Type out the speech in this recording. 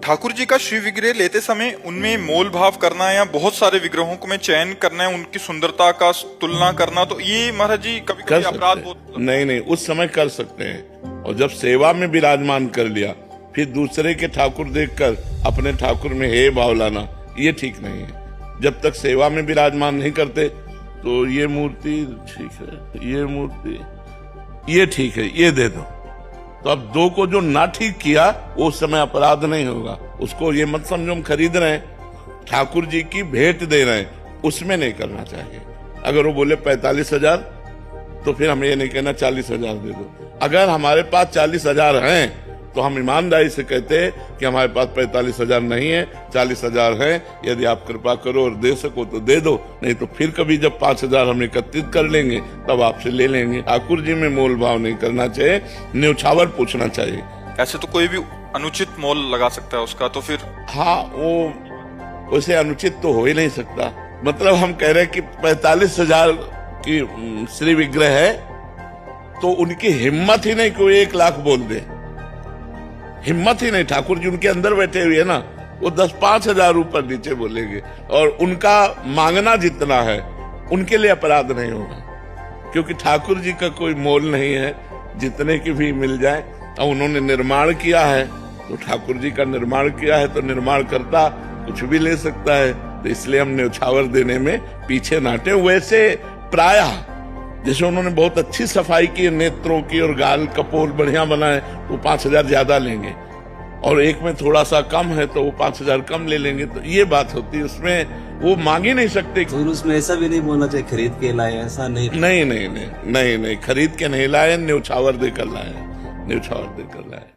ठाकुर जी का श्री विग्रह लेते समय उनमें मोल भाव करना या बहुत सारे विग्रहों को में चयन करना है, उनकी सुंदरता का तुलना करना, तो ये महाराज जी कभी कभी अपराध बहुत नहीं नहीं, उस समय कर सकते हैं। और जब सेवा में विराजमान कर लिया फिर दूसरे के ठाकुर देखकर अपने ठाकुर में हे भाव लाना, ये ठीक नहीं है। जब तक सेवा में विराजमान नहीं करते तो ये मूर्ति ठीक है, ये मूर्ति ये ठीक है, ये दे दो। तो अब दो को जो ना ठीक किया वो उस समय अपराध नहीं होगा। उसको ये मत समझो हम खरीद रहे हैं, ठाकुर जी की भेंट दे रहे हैं, उसमें नहीं करना चाहिए। अगर वो बोले 45,000 तो फिर हमें ये नहीं कहना 40,000 दे दो। अगर हमारे पास 40,000 हैं तो हम ईमानदारी से कहते हैं कि हमारे पास 45,000 नहीं है, 40,000 है, यदि आप कृपा करो और दे सको तो दे दो, नहीं तो फिर कभी जब 5,000 हम एकत्रित कर लेंगे तब आपसे ले लेंगे। ठाकुर जी में मोल भाव नहीं करना चाहिए, न्यौछावर पूछना चाहिए। ऐसे तो कोई भी अनुचित मोल लगा सकता है उसका, तो फिर हाँ, वो उसे अनुचित तो हो ही नहीं सकता। मतलब हम कह रहे हैं कि 45,000 की श्री विग्रह है तो उनकी हिम्मत ही नहीं कि वो 1 लाख बोल दे, हिम्मत ही नहीं। ठाकुर जी उनके अंदर बैठे हुए है ना, वो 10-5,000 ऊपर नीचे बोलेंगे और उनका मांगना जितना है उनके लिए अपराध नहीं होगा, क्योंकि ठाकुर जी का कोई मोल नहीं है, जितने की भी मिल जाए। और उन्होंने निर्माण किया है तो ठाकुर जी का निर्माण किया है तो निर्माण करता कुछ भी ले सकता है, तो इसलिए हम न्यौछावर देने में पीछे ना हटे। वैसे प्रायः जैसे उन्होंने बहुत अच्छी सफाई की नेत्रों की और गाल कपोल बढ़िया बनाए तो 5,000 ज्यादा लेंगे, और एक में थोड़ा सा कम है तो वो 5,000 कम ले लेंगे। तो ये बात होती है, उसमें वो मांग ही नहीं सकते। तो उसमें ऐसा भी नहीं बोलना चाहिए खरीद के लाए, ऐसा नहीं। नहीं नहीं नहीं नहीं नहीं, खरीद के नहीं लाए, न्यौछावर देकर लाए, न्यौछावर देकर लाए।